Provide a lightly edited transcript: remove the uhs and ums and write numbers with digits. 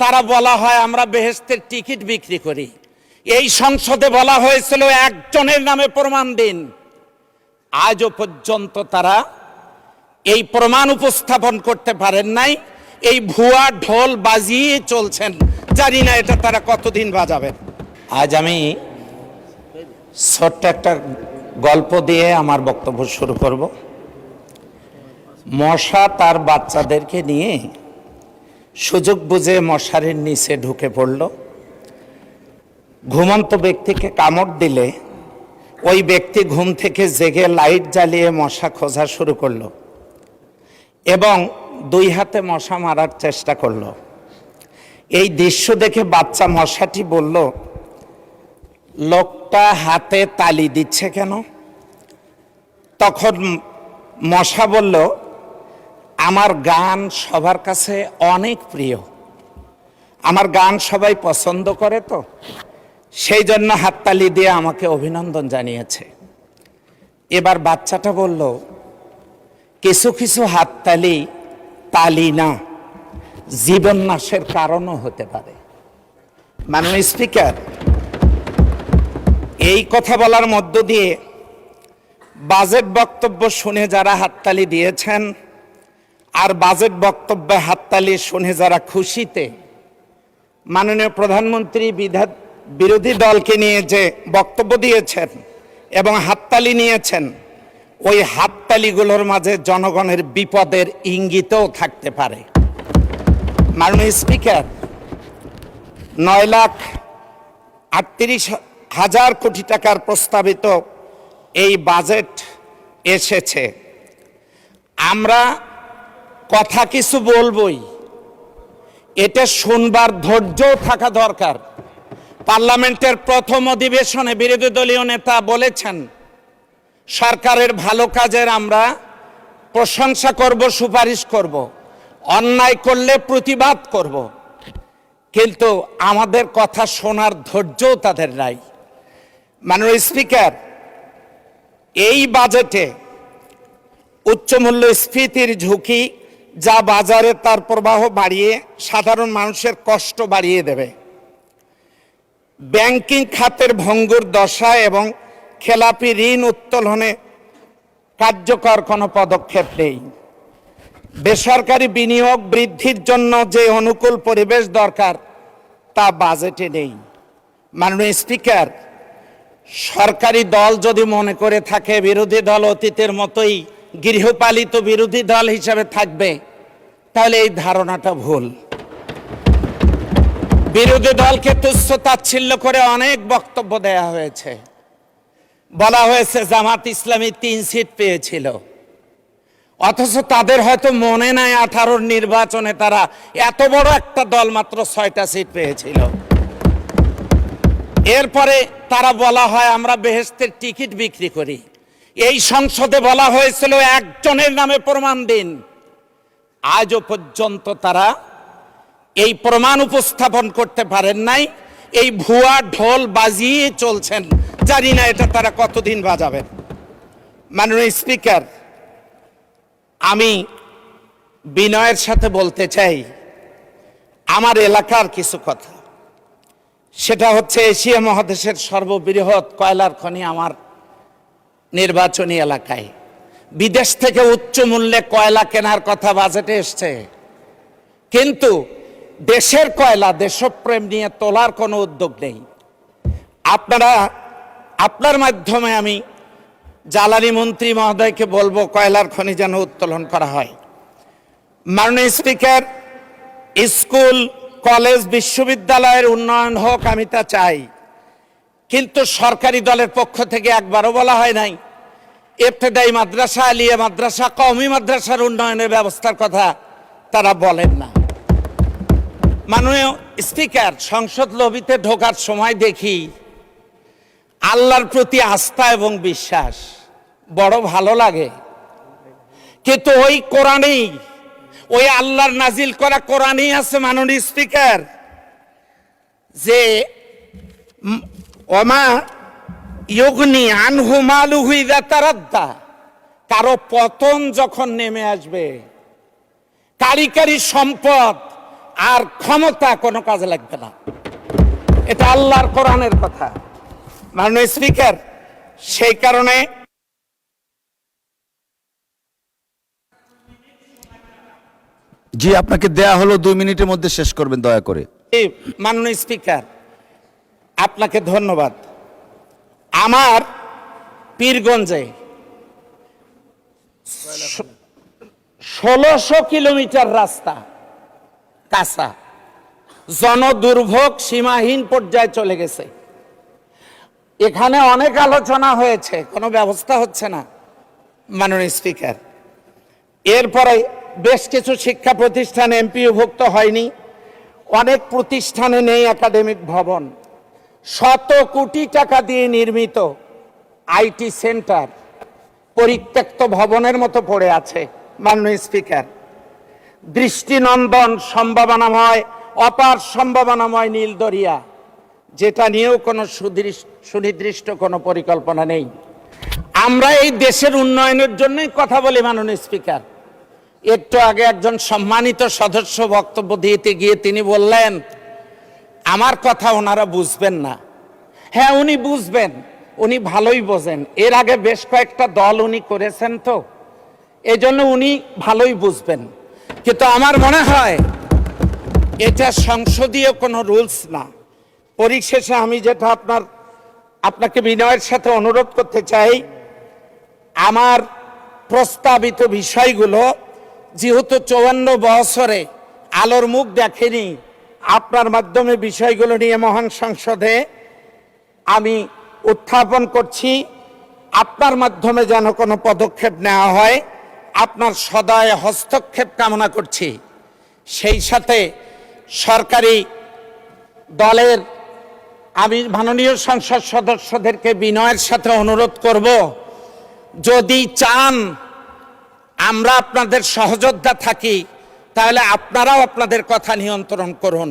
তারা বলা হয় আমরা বেহেশতের টিকিট বিক্রি করি। এই সংসদে বলা হয়েছিল একজনের নামে প্রমাণ দিন। আজও পর্যন্ত তারা এই প্রমাণ উপস্থাপন করতে পারেন নাই। এই ভুয়া ঢোল বাজিয়ে চলছেন, জানি না এটা তারা কতদিন বাজাবেন। আজ আমি ছোট্ট একটা গল্প দিয়ে আমার বক্তব্য শুরু করব। মশা তার বাচ্চাদেরকে নিয়ে সুযোগ বুঝে মশারির নিচে ঢুকে পড়ল। ঘুমন্ত ব্যক্তিকে কামড় দিলে ওই ব্যক্তি ঘুম থেকে জেগে লাইট জ্বালিয়ে মশা খোঁজা শুরু করলো এবং দুই হাতে মশা মারার চেষ্টা করলো। এই দৃশ্য দেখে বাচ্চা মশাটি বলল, লোকটা হাতে তালি দিচ্ছে কেন? তখন মশা বলল, আমার গান সবার কাছে অনেক প্রিয়, আমার গান সবাই পছন্দ করে, তো সেই জন্য হাততালি দিয়ে আমাকে অভিনন্দন জানিয়েছে। এবার বাচ্চাটা বলল, কিছু কিছু হাততালি তালি না, জীবন নাশের কারণও হতে পারে। মাননীয় স্পিকার, এই কথা বলার মধ্য দিয়ে বাজেট বক্তব্য শুনে যারা হাততালি দিয়েছেন আর বাজেট বক্তব্যে হাততালি শুনে যারা খুশিতে মাননীয় প্রধানমন্ত্রী বিরোধী দলকে নিয়ে যে বক্তব্য দিয়েছেন এবং হাততালি নিয়েছেন, ওই হাততালিগুলোর মাঝে জনগণের বিপদের ইঙ্গিতও থাকতে পারে। মাননীয় স্পিকার, 9,38,000 কোটি টাকার প্রস্তাবিত এই বাজেট এসেছে। আমরা কথা কিছু বলবই, এটা শুনবার ধৈর্যও থাকা দরকার। পার্লামেন্টের প্রথম অধিবেশনে বিরোধী দলীয় নেতা বলেছেন, সরকারের ভালো কাজের আমরা প্রশংসা করব, সুপারিশ করব, অন্যায় করলে প্রতিবাদ করব, কিন্তু আমাদের কথা শোনার ধৈর্যও তাদের নাই। মাননীয় স্পিকার, এই বাজেটে উচ্চমূল্যস্ফীতির ঝুঁকি যা বাজারে তার প্রবাহ বাড়িয়ে সাধারণ মানুষের কষ্ট বাড়িয়ে দেবে। ব্যাংকিং খাতের ভঙ্গুর দশা এবং খেলাপি ঋণ উত্তোলনে কার্যকর কোনো পদক্ষেপ নেই। বেসরকারি বিনিয়োগ বৃদ্ধির জন্য যে অনুকূল পরিবেশ দরকার তা বাজেটে নেই। মাননীয় স্পিকার, সরকারি দল যদি মনে করে থাকে বিরোধী দল অতীতের মতোই গৃহপালিত বিরোধী দল হিসাবে থাকবে, তাহলে এই ধারণাটা ভুল। বিরোধী দলকে তুচ্ছ তাচ্ছিল্য করে অনেক বক্তব্য দেয়া হয়েছে। বলা হয়েছে জামাত ইসলামী 3 সিট পেয়েছিল, অথচ তাদের হয়তো মনে নাই 18 নির্বাচনে তারা এত বড় একটা দল মাত্র 6টা সিট পেয়েছিল। এরপরে তারা বলা হয় আমরা বেহেশতের টিকিট বিক্রি করি। এই সংসদে বলা হয়েছিল একজনের নামে প্রমাণ দিন। আজও পর্যন্ত তারা এই প্রমাণ উপস্থাপন করতে পারেন নাই। এই ভুয়া ঢোল বাজিয়ে চলছেন, জানি না এটা তারা কতদিন বাজাবেন। মাননীয় স্পিকার, আমি বিনয়ের সাথে বলতে চাই আমার এলাকার কিছু কথা। সেটা হচ্ছে এশিয়া মহাদেশের সর্ববৃহৎ কয়লার খনি আমার নির্বাচনী এলাকায়। বিদেশ থেকে উচ্চ মূল্যে কয়লা কেনার কথা বাজেটে এসছে, কিন্তু দেশের কয়লা দেশপ্রেম নিয়ে তোলার কোনো উদ্যোগ নেই। আপনার মাধ্যমে আমি জ্বালানি মন্ত্রী মহোদয়কে বলবো কয়লার খনি যেন উত্তোলন করা হয়। মাননীয় স্পিকার, স্কুল কলেজ বিশ্ববিদ্যালয়ের উন্নয়ন হোক, আমি তা চাই, কিন্তু সরকারি দলের পক্ষ থেকে একবারও বলা হয় নাই ইবতেদায়ী মাদ্রাসা, আলিয়া মাদ্রাসা, কওমি মাদ্রাসার উন্নয়নের ব্যবস্থার কথা তারা বলেন না। মাননীয় স্পিকার, সংসদ লবিতে ঢোকার সময় দেখি আল্লাহর প্রতি আস্থা এবং বিশ্বাস বড় ভালো লাগে, কিন্তু ওই কোরআনেই, ওই আল্লাহর নাজিল করা কোরআনেই আছে মাননীয় স্পিকার, যে ওমা ইউগনি আনহু মালুহু ইযা তারাদ্দা, কারো পতন যখন নেমে আসবে, কারি কারি সম্পদ আর ক্ষমতা কোনো কাজে লাগবে না। এটা আল্লাহর কোরআনের কথা। মাননীয় স্পিকার, সেই কারণে জি, আপনাকে দেয়া হলো 2 মিনিটের মধ্যে শেষ করবেন দয়া করে। মাননীয় স্পিকার, আপনাকে ধন্যবাদ। আমার পীরগঞ্জে 1600 কিলোমিটার রাস্তা কাঁচা, জনদুর্ভোগ সীমাহীন পর্যায়ে চলে গেছে। এখানে অনেক আলোচনা হয়েছে, কোনো ব্যবস্থা হচ্ছে না মাননীয় স্পিকার। এরপরে বেশ কিছু শিক্ষা প্রতিষ্ঠান এমপিওভুক্ত হয়নি, অনেক প্রতিষ্ঠানে নেই একাডেমিক ভবন। শত কোটি টাকা দিয়ে নির্মিত আইটি সেন্টার পরিত্যক্ত ভবনের মতো পড়ে আছে মাননীয় স্পিকার। দৃষ্টিনন্দন সম্ভাবনাময়, অপার সম্ভাবনাময় নীলদরিয়া, যেটা নিয়েও কোনো সুনির্দিষ্ট কোনো পরিকল্পনা নেই। আমরা এই দেশের উন্নয়নের জন্যই কথা বলি মাননীয় স্পিকার। একটু আগে একজন সম্মানিত সদস্য বক্তব্য দিতে গিয়ে তিনি বললেন আমার কথা ওনারা বুঝবেন না। হ্যাঁ, উনি বুঝবেন, উনি ভালোই বোঝেন। এর আগে বেশ কয়েকটা দল উনি করেছেন, তো এই জন্য উনি ভালোই বুঝবেন। কিন্তু আমার মনে হয় এটা সংসদীয় কোনো রুলস না। পরিশেষে আমি যেটা আপনাকে বিনয়ের সাথে অনুরোধ করতে চাই, আমার প্রস্তাবিত বিষয়গুলো যেহেতু 54 বছরে আলোর মুখ দেখেনি, আপনার মাধ্যমে বিষয়গুলো নিয়ে মহান সংসদে আমি উত্থাপন করছি। আপনার মাধ্যমে যেন কোনো পদক্ষেপ নেওয়া হয়, আপনার সদয় হস্তক্ষেপ কামনা করছি। সেই সাথে সরকারি দলের আমি মাননীয় সংসদ সদস্যদেরকে বিনয়ের সাথে অনুরোধ করব, যদি চান আমরা আপনাদের সহযোদ্ধা থাকি, তাহলে আপনারাও আপনাদের কথা নিয়ন্ত্রণ করুন।